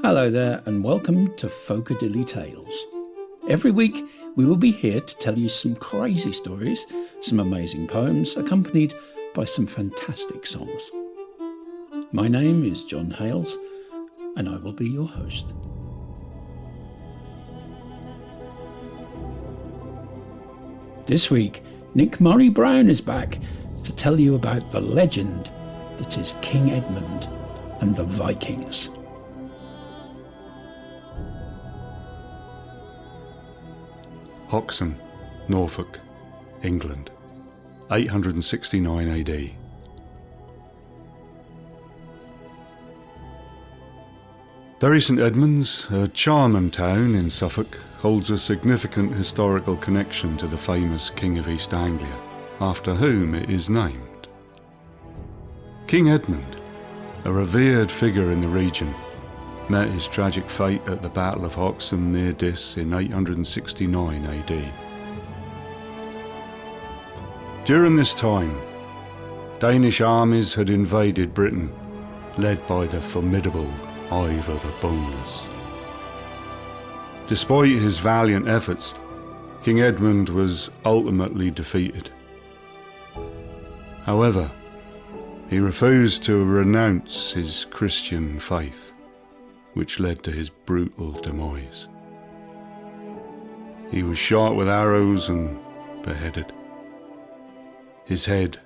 Hello there and welcome to Folk-a-Dilly Tales. Every week we will be here to tell you some crazy stories, some amazing poems, accompanied by some fantastic songs. My name is John Hales and I will be your host. This week, Nick Murray Brown is back to tell you about the legend that is King Edmund and the Vikings. Hoxton, Norfolk, England, 869 AD. Bury St Edmunds, a charming town in Suffolk, holds a significant historical connection to the famous King of East Anglia, after whom it is named. King Edmund, a revered figure in the region, met his tragic fate at the Battle of Hoxton near Diss in 869 AD. During this time, Danish armies had invaded Britain, led by the formidable Ivar the Boneless. Despite his valiant efforts, King Edmund was ultimately defeated. However, he refused to renounce his Christian faith, which led to his brutal demise. He was shot with arrows and beheaded, his head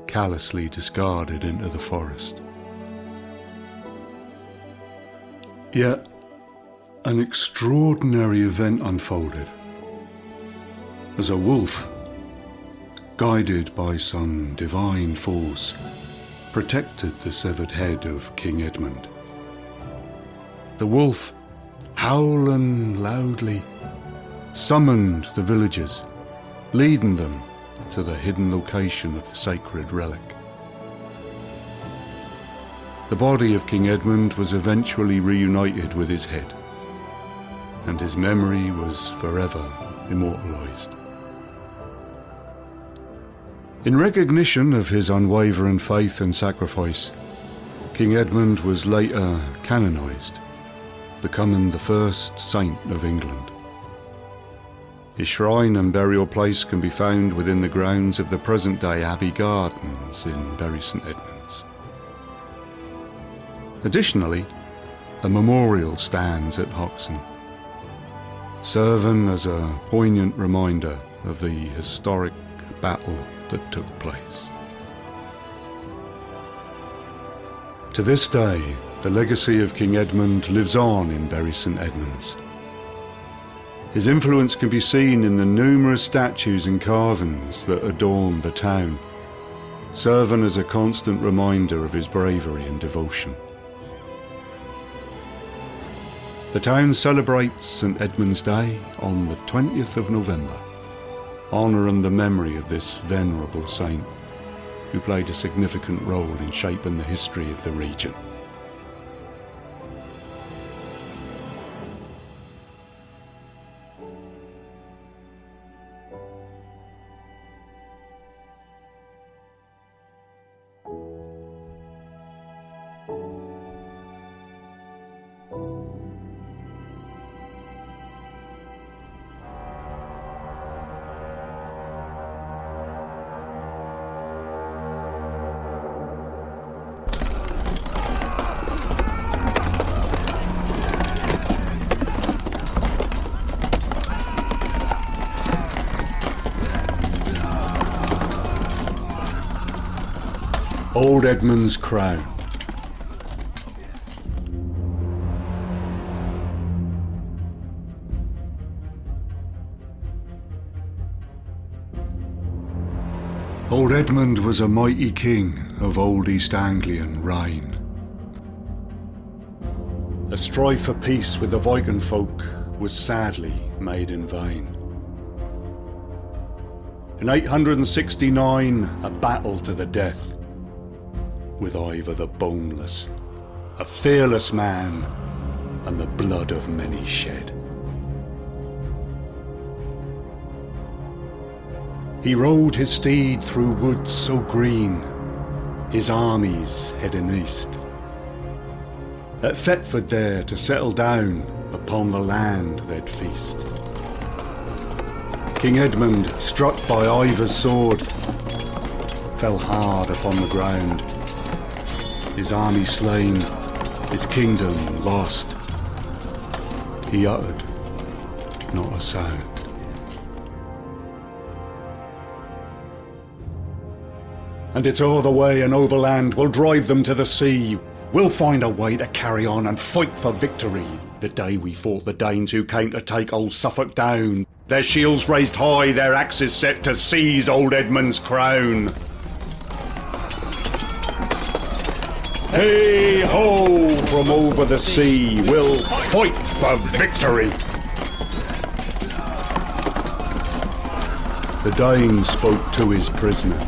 callously discarded into the forest. Yet, an extraordinary event unfolded, as a wolf, guided by some divine force, protected the severed head of King Edmund. The wolf, howling loudly, summoned the villagers, leading them to the hidden location of the sacred relic. The body of King Edmund was eventually reunited with his head, and his memory was forever immortalized. In recognition of his unwavering faith and sacrifice, King Edmund was later canonized, becoming the first saint of England. His shrine and burial place can be found within the grounds of the present-day Abbey Gardens in Bury St Edmunds. Additionally, a memorial stands at Hoxton, serving as a poignant reminder of the historic battle that took place. To this day, the legacy of King Edmund lives on in Bury St Edmunds. His influence can be seen in the numerous statues and carvings that adorn the town, serving as a constant reminder of his bravery and devotion. The town celebrates St Edmund's Day on the 20th of November, honouring the memory of this venerable saint, who played a significant role in shaping the history of the region. Old Edmund's Crown. Old Edmund was a mighty king of old East Anglian reign. A strife for peace with the Viking folk was sadly made in vain. In 869, a battle to the death, with Ivar the Boneless, a fearless man, and the blood of many shed. He rode his steed through woods so green, his armies heading east. At Thetford there to settle down upon the land they'd feast. King Edmund, struck by Ivor's sword, fell hard upon the ground. His army slain, his kingdom lost. He uttered not a sound. And it's o'er the way and overland, we'll drive them to the sea. We'll find a way to carry on and fight for victory. The day we fought the Danes who came to take old Suffolk down. Their shields raised high, their axes set to seize old Edmund's crown. Hey ho, from over the sea, we'll fight for victory. The Dane spoke to his prisoner.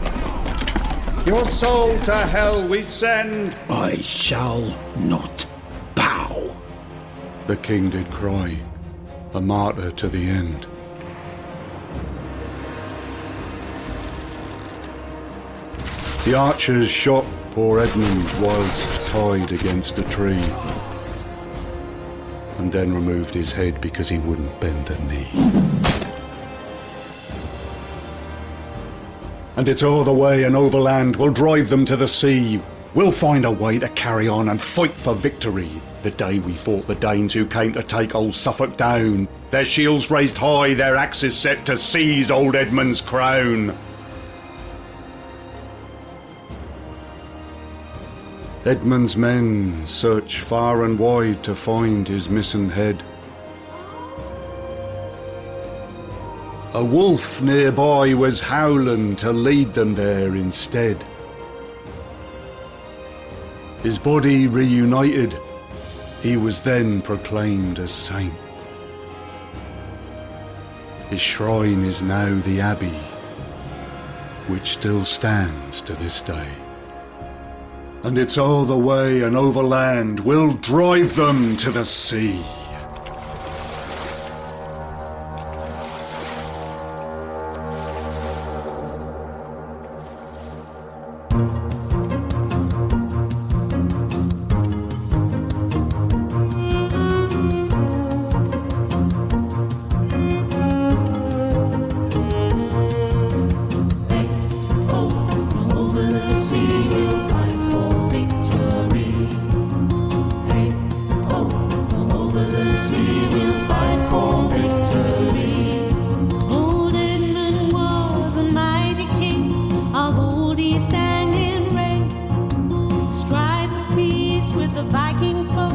Your soul to hell we send. I shall not bow. The king did cry, a martyr to the end. The archers shot poor Edmund whilst tied against a tree, and then removed his head because he wouldn't bend a knee. And it's o'er the way and overland, we'll drive them to the sea. We'll find a way to carry on and fight for victory. The day we fought the Danes who came to take old Suffolk down. Their shields raised high, their axes set to seize old Edmund's crown. Edmund's men search far and wide to find his missing head. A wolf nearby was howling to lead them there instead. His body reunited, he was then proclaimed a saint. His shrine is now the abbey, which still stands to this day. And it's all the way and overland, we'll drive them to the sea. The Viking foe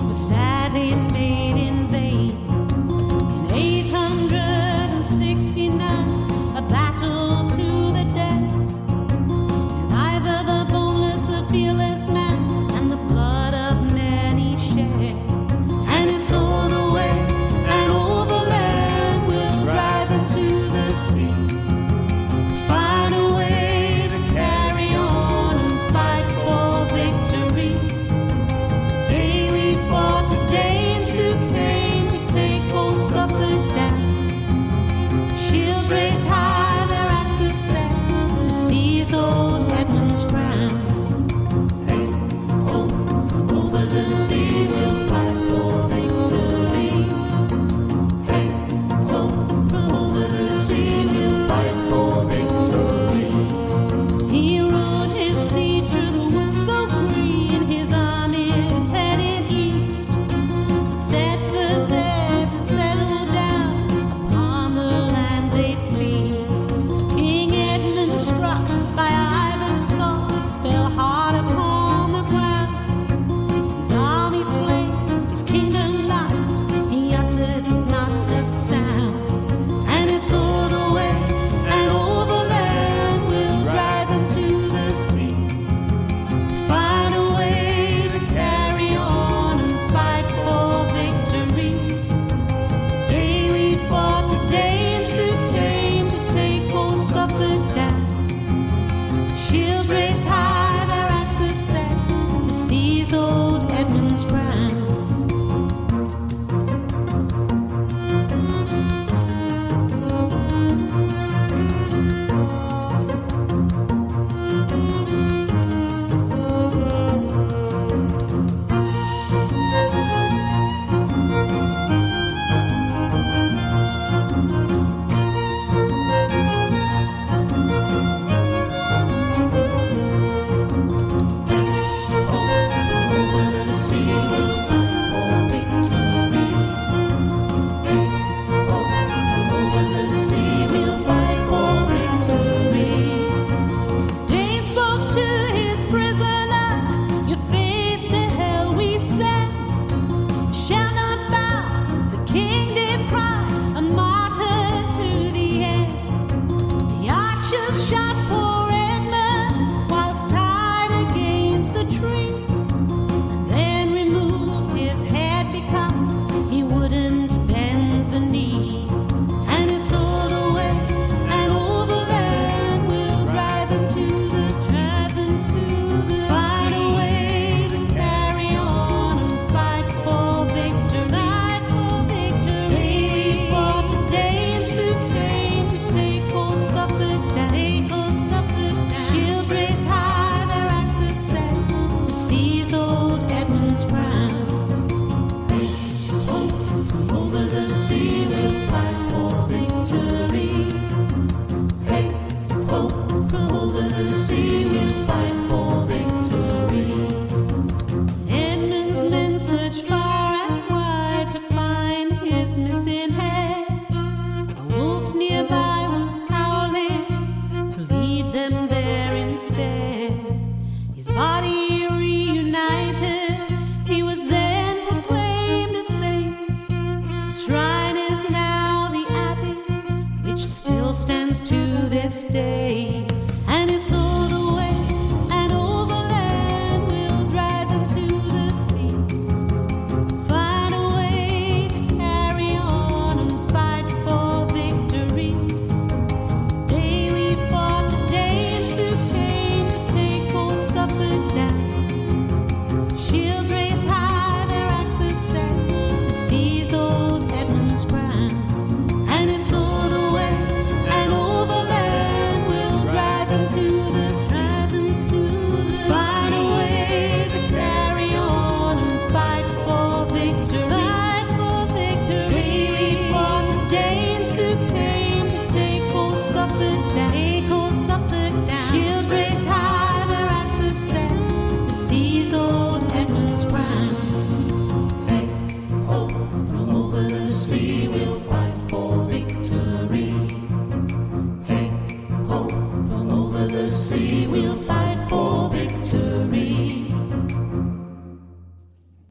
was sadly made in vain. In 869, a battle to the death. And Ivor the boneless, a fearless man, and the blood of many shed. And it's all the way and all the land will drive them to the sea. Find a way to carry on and fight for victory. Fought the Danes who came to take old Suffolk down. Shields raised high, their axes set to seize old Edmund's crown. Hey, ho, from over the sea we'll fight for victory. Hey, ho, from over the sea we'll fight for victory. He rode his steed through the woods so green, his army is headed east. Thetford there to settle down upon the land they'd feast. King Edmund, struck by Ivor's sword, fell hard upon the ground. His army slain, his kingdom lost, he uttered not a sound. And it's all the way and all the land will drive them to the sea. Find a way to carry on and fight for victory. Day we fought the Danes who came to take old Suffolk down. Shields raised high, their axes set to seize old Edmund's crown.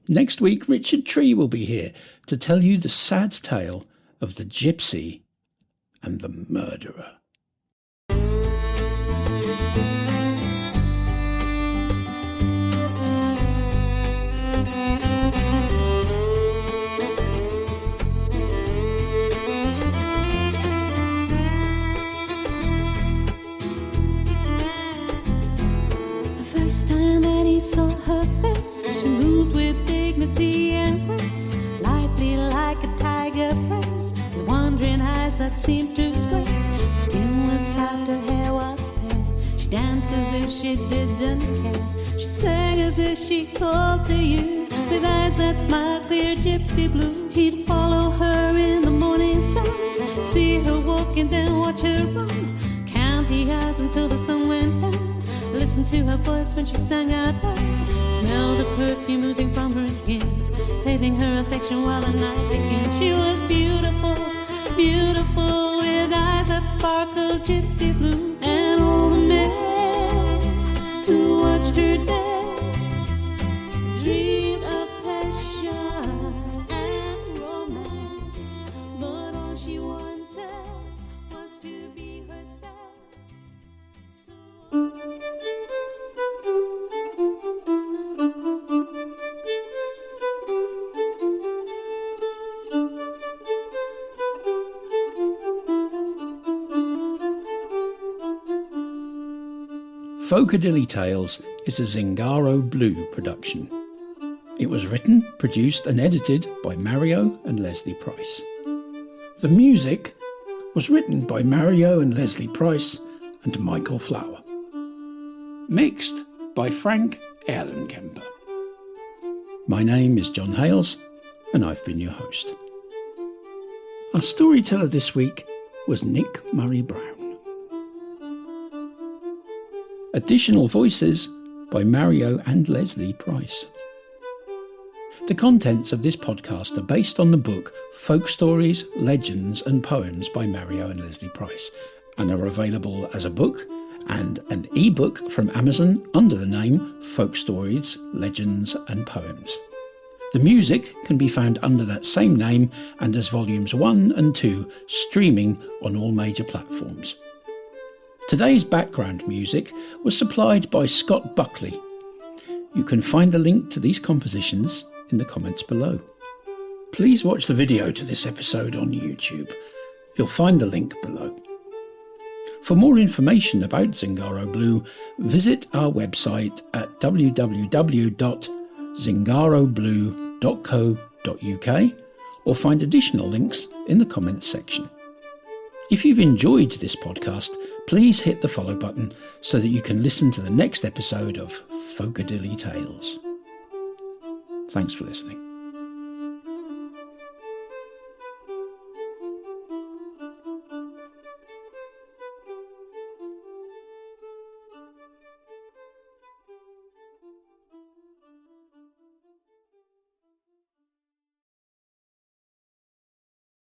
Next week, Richard Tree will be here to tell you the sad tale of the gypsy and the murderer. The first time that he saw her face, she moved with dignity and grace, lightly like a tiger prays, with wandering eyes that seemed to stray. Skin was soft, her hair was fair. She danced as if she didn't care. She sang as if she called to you, with eyes that smiled clear gypsy blue. He'd follow her in the morning sun, see her walking, then watch her run, count the hours until the sun went down, listen to her voice when she sang out loud, smell the perfume oozing from her skin, paving her affection while the night began. She was beautiful, beautiful, with eyes that sparkled gypsy blue. And all the men who watched her dance dreamed of passion and romance, but all she wanted was to be herself. Folk-a-Dilly Tales is a Zingaro Blue production. It was written, produced and edited by Mario and Lesley Price. The music was written by Mario and Lesley Price and Michael Flower. Mixed by Frank Erlenkämper. My name is John Hales and I've been your host. Our storyteller this week was Nick Murray Brown. Additional voices by Mario and Lesley Price. The contents of this podcast are based on the book Folk Stories, Legends and Poems by Mario and Lesley Price and are available as a book and an e-book from Amazon under the name Folk Stories, Legends and Poems. The music can be found under that same name and as volumes 1 and 2 streaming on all major platforms. Today's background music was supplied by Scott Buckley. You can find the link to these compositions in the comments below. Please watch the video to this episode on YouTube. You'll find the link below. For more information about Zingaro Blue, visit our website at www.zingaroblue.co.uk or find additional links in the comments section. If you've enjoyed this podcast, please hit the follow button so that you can listen to the next episode of Folk-a-Dilly Tales. Thanks for listening.